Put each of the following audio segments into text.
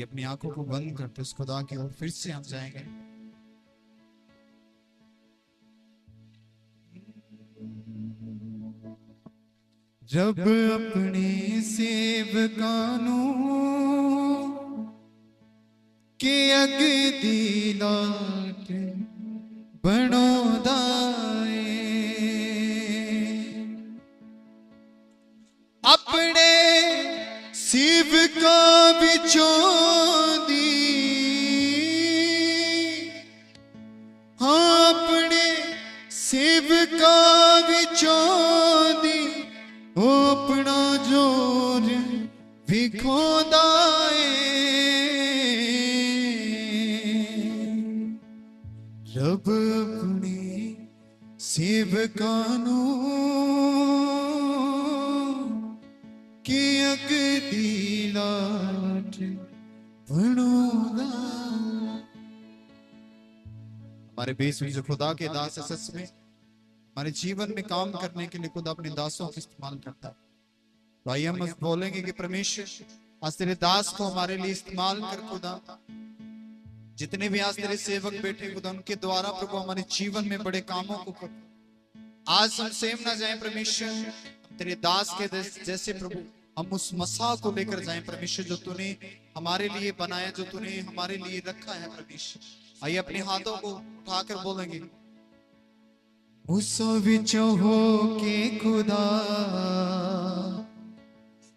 अपनी आंखों को बंद करते उस खुदा की ओर फिर से हम जाएंगे। रब अपने सेवकानों के अगे दी लाट बनोदा है, अपने सेवका विचों दी, हाँ अपने सेवका विचों दी वो अपना जोर विखोदा है। रब अपने सेवकानों के अगदी लाट बनोदा। हमारे बीच में जो खुदा के दास है, सच में हमारे जीवन में काम करने के लिए खुदा अपने दासों को इस्तेमाल करता है। तो आइए हम बोलेंगे कि परमेश्वर आज तेरे दास को हमारे लिए इस्तेमाल कर खुदा। जितने भी आज तेरे सेवक बैठे खुदा, उनके द्वारा प्रभु हमारे जीवन में बड़े कामों को कर। आज हम सेम ना जाए परमेश्वर, तेरे दास के जैसे प्रभु हम उस मसा को लेकर जाएं परमेश्वर, जो तूने हमारे लिए बनाया, जो तूने हमारे लिए रखा है परमेश्वर। आइए अपने हाथों को उठाकर बोलेंगे, उस विचों हो के खुदा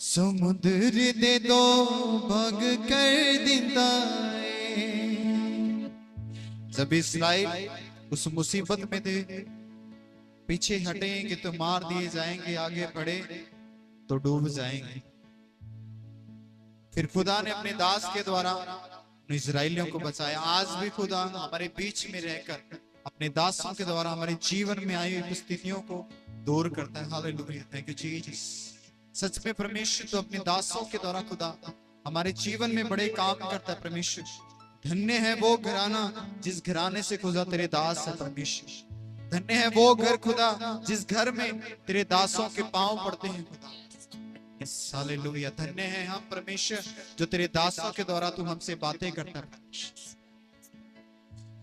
समुद्र दे दो भग कर दिंदा है। जब इस्राएल उस मुसीबत में थे, पीछे हटेंगे तो मार दिए जाएंगे, आगे बढ़े तो डूब जाएंगे। फिर खुदा ने अपने दास के द्वारा इस्राएलियों को बचाया। आज भी खुदा हमारे बीच में रहकर अपने दासों के द्वारा हमारे जीवन में आई हुई स्थितियों को दूर करता है। Hallelujah, thank you Jesus. सच में परमेश्वर तो अपने दासों के द्वारा खुदा हमारे जीवन में बड़े काम करता है परमेश्वर। धन्य है वो घराना जिस घराने से खुदा तेरे दास है परमेश्वर। धन्य है वो घर खुदा जिस घर में तेरे दासों के पांव पड़ते हैं खुदा। हालेलुया, धन्य है हम परमेश्वर जो तेरे दासों के द्वारा तू हमसे बातें करता है।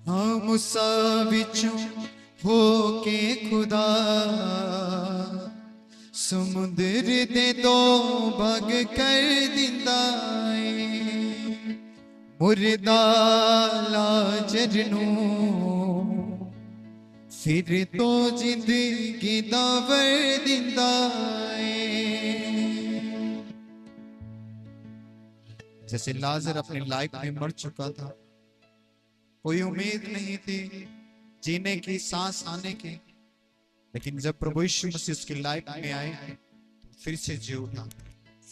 हम मूसा विचों हो के खुदा समुद्र दे दो भग कर दिंदा है। मुर्दा लाजर नूं फिर तो जिंदगी दावर दिंदा है। जैसे लाजर अपनी लाइफ में मर चुका था, कोई उम्मीद नहीं थी जीने की, सांस आने की, लेकिन जब प्रभु यीशु मसीह उसकी लाइफ में आए तो फिर से जी उठा।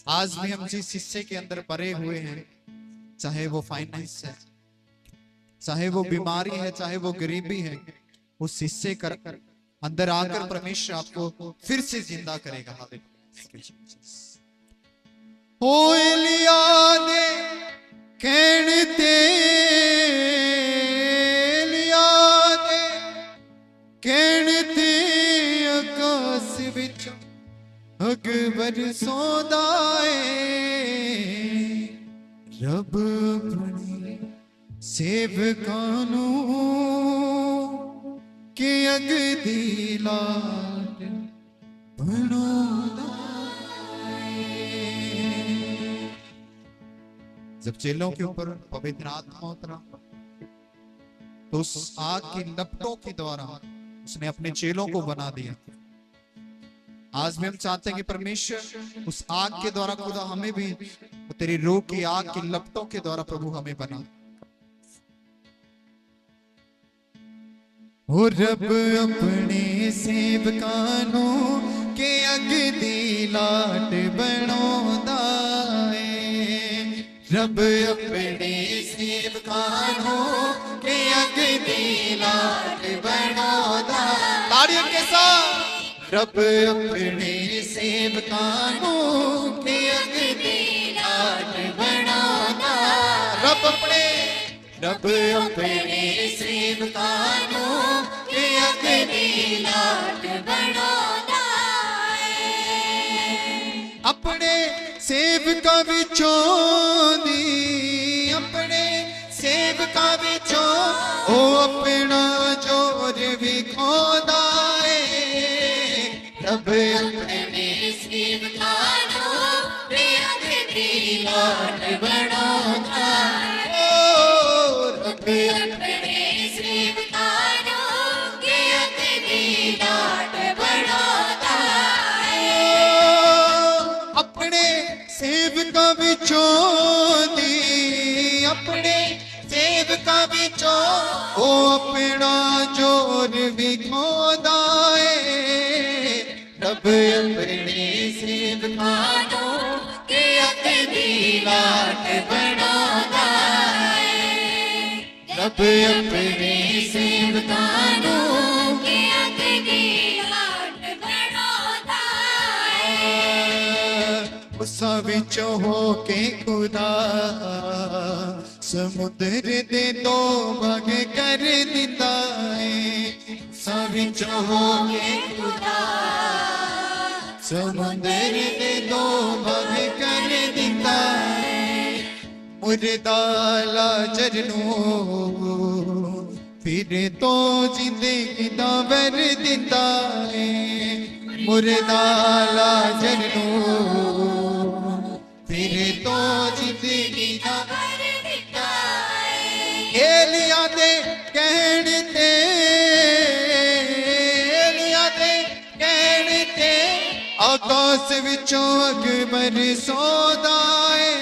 आज भी हम जिस हिस्से के अंदर पड़े हुए हैं, चाहे वो फाइनेंस है, चाहे वो बीमारी है, चाहे वो गरीबी है, उस हिस्से कर अंदर आकर परमेश्वर आपको फिर से जिंदा करेगा। ओ एलिया ने कहते आकाश विच अकबर सौदा है। रब अपने सेवकानों के अगदी लाट बनोदा है। जब चेलों के ऊपर पवित्र आत्मा उतरा तो उस आग की लपटों के द्वारा उसने अपने चेलों को बना दिया। आज भी हम चाहते हैं कि परमेश्वर उस आग के द्वारा खुदा हमें भी तेरी रूह की आग की लपटों के द्वारा प्रभु हमें बना। ओ रब अपने सेवकानों के अगदी लाट बनोदा है। रब अपने सेवकानों के अगदी लाट बनोदा। तालियों के साथ रब अपने सेवकानों के अगदी लाट बनोदा। रब अपने सेवकानों के अगदी लाट बनोदा है। अपने सेवका विचों दी सेवका विचो ओ अपना जोर विखोदा है रब अपने सेवका नो प्रियत दी लाड बनाता है रब अपने सेवका नो प्रियत दी लाड बनाता है अपने सेवका विचो दी अपने सेवका विचो ओ अपना जोर विखोदा है रब अपने सेवका नो प्रियत दी लाड बनाता है रब अपने सेवका नो प्रियत दी लाड बनाता है उसा विच हो के खुदा समुद्र दे दो भाग कर दिता है उसा विच हो के खुदा समुद्र दे दो भाग कर दिता है मुर्दा लाजर नू फिर तो जिंदगी दा वर दिता है मुर्दा लाजर नू फिर तो जिंदगी दा वर दिता है एलिया दे कहते एलिया दे कहते आकाश विचों अकबर सौदा है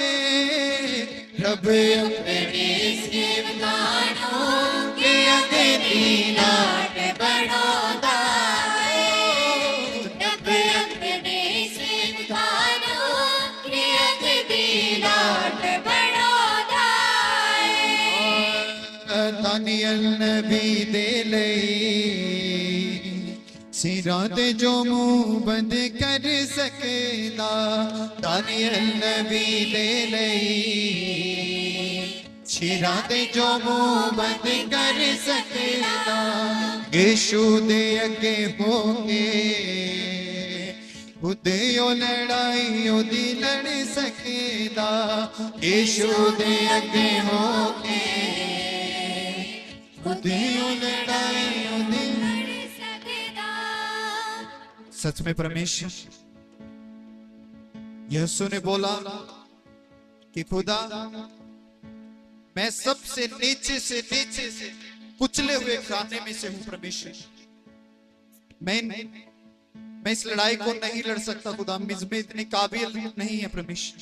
रब अपने सेवका नो प्रियत दी लाड बनाता है रब अपने सेवका नो प्रियत दी लाड बनाता है दानियल नबी दे लई सिरां ते जो मुंह बंद कर सकेदा दानियल नबी दे लई सिरां ते जो मुंह बंद कर सकेदा यीशु दे अगे होके खुद यो लड़ाई ओदी लड़ सकेदा यीशु दे अगे होके खुद यो लड़ाई ओदी सच में परमेश्वर यीशु ने बोला कि खुदा मैं सबसे नीचे से कुचले हुए खाने में से हूं परमेश्वर मैं इस लड़ाई को नहीं लड़ सकता खुदा मुझ में इतनी काबिल नहीं है परमेश्वर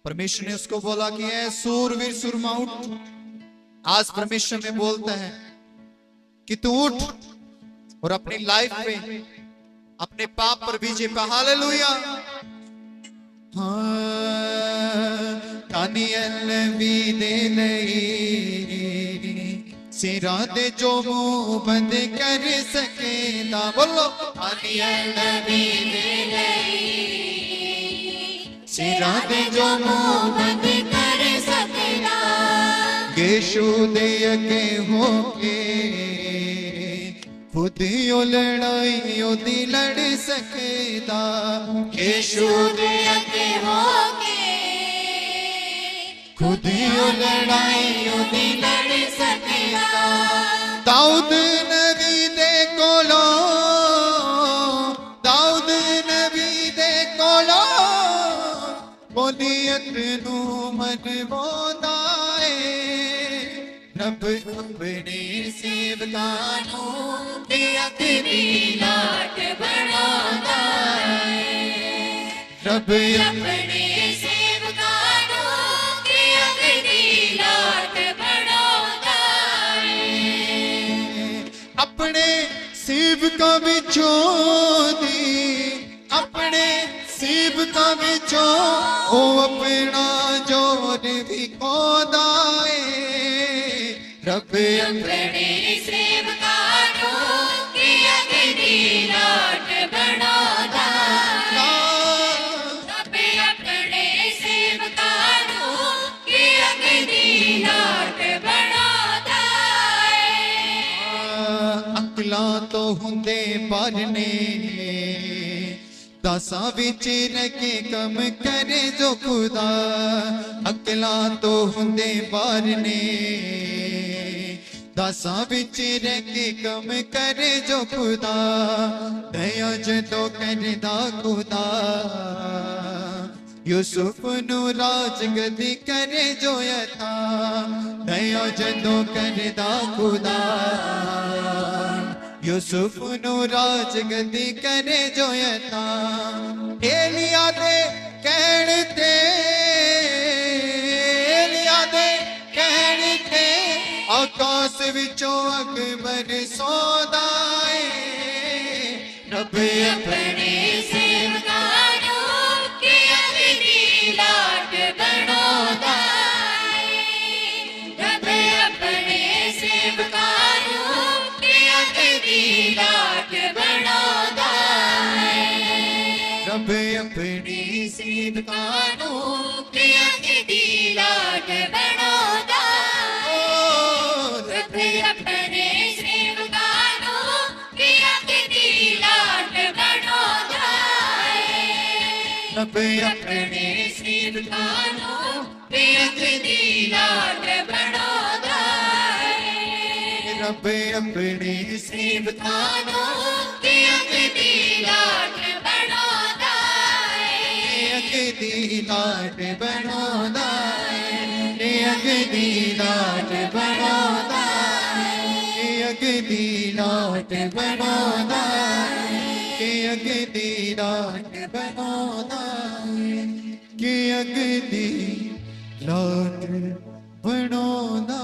परमेश्वर ने उसको बोला कि ऐ सूरवीर सुरमा उठ आज परमेश्वर ने बोलता है कि तू उठ और अपनी लाइफ पे अपने पाप पर विजय पा हालेलुया दानियल नबी दे लई सिरां ते जो मुंह बंद कर सकेदा बोलो दानियल नबी दे लई सिरां ते जो मुंह बंद कर सकेदा यीशु दे अगे होके खुद यो लड़ाई ओदी लड़ सकेदा यीशु दे अगे होके खुद यो लड़ाई ओदी लड़ सकेदा दाऊद नबी दे कोलो दाऊद नबी दे कोलो बोलियत नू मनवांदा रब अपने सेवका नो प्रियत दी लाड बनाता है रब अपने सेवका नो प्रियत दी लाड बनाता है अपने सेवका विचों दी अपने सेवका विचों ओ अपना जोर विखोदा है रब अपने सेवका नो प्रियत दी लाड बनाता है रब अपने सेवका नो प्रियत दी लाड बनाता है अकलां तो हुंदे पर ने दासा विच रह के कम करे जो खुदा अकलां तो हुंदे बार ने दासा विच रह के कम करे जो खुदा दया जदों करदा खुदा यूसुफ नु राजगद्दी करे जो यथा दया जदों करदा खुदा यूसुफ नु राजगद्दी करे जो यथा एलिया दे कहण ते आकाश विचों अकबर सौदा रब अपने सेवकारों के अगली लाट बनौदा रब अपने सेवकारों के अगली लाट बनौदा रब अपनी सेवकारों के अगली लाट बनौदा रब अपने सेवकारों के अगली लाट बनौदा रब अपने सेवकारों के अगली लाट बनौदा रब अपने सेवकारों के अगली लाट बनौदा अगदी लाट बनौदा अगदी लाट बनौदा अगदी लाट बनौदा अगदी लाट बनौदा अगदी लाट बनौदा